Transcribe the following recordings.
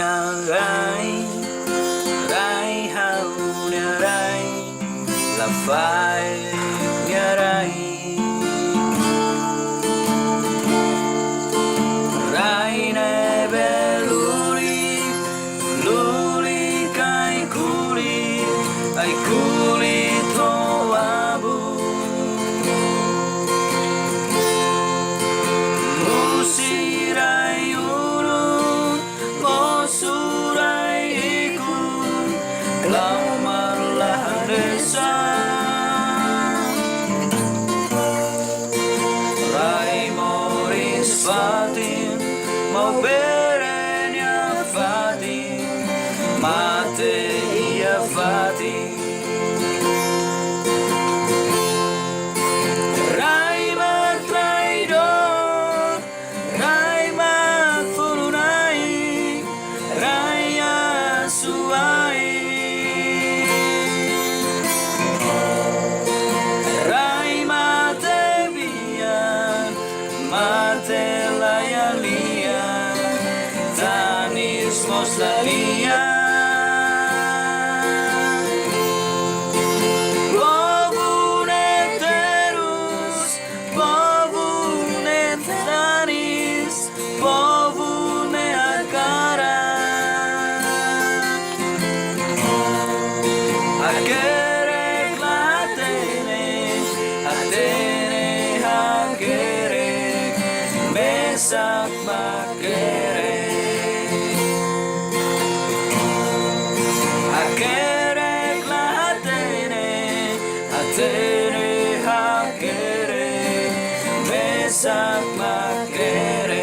rai rai hau nia rai la fai nia rai rai ne beluri luri kai kuri to abu musirai uru mosurai iku laumarlah desa rai moris fatin mau berenya fatin mate ia fatin Moslalia povune terus povune tanis povune akara akere glatene atene hakere mesak makere Tere hakere mesak makere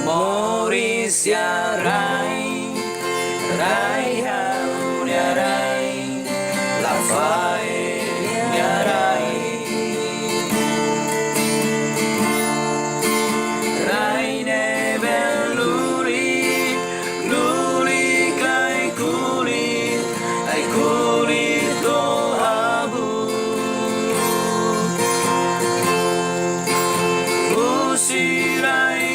Maurisia rai rai hau nia rai la fai nia rai rai ne beluri luri kai kuri to abu usirai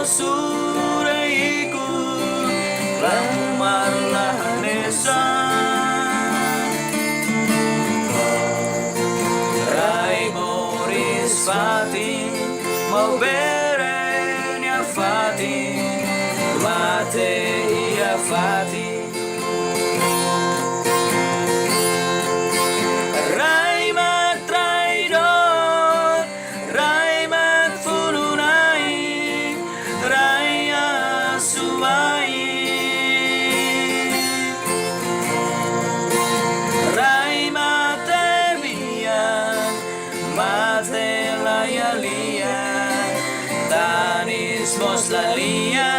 suraiku lamarlah desa rai moris fatin mau berenya fatin mate ia fatin Tanis moslalia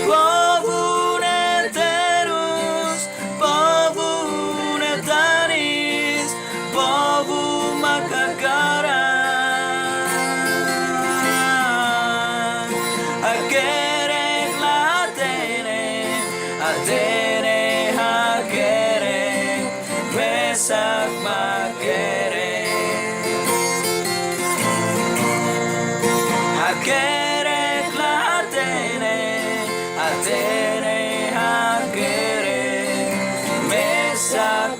povune terus povune tanis povu makakara akere glatene atene hakere mesak makere Hakere glatene atene hakere mesak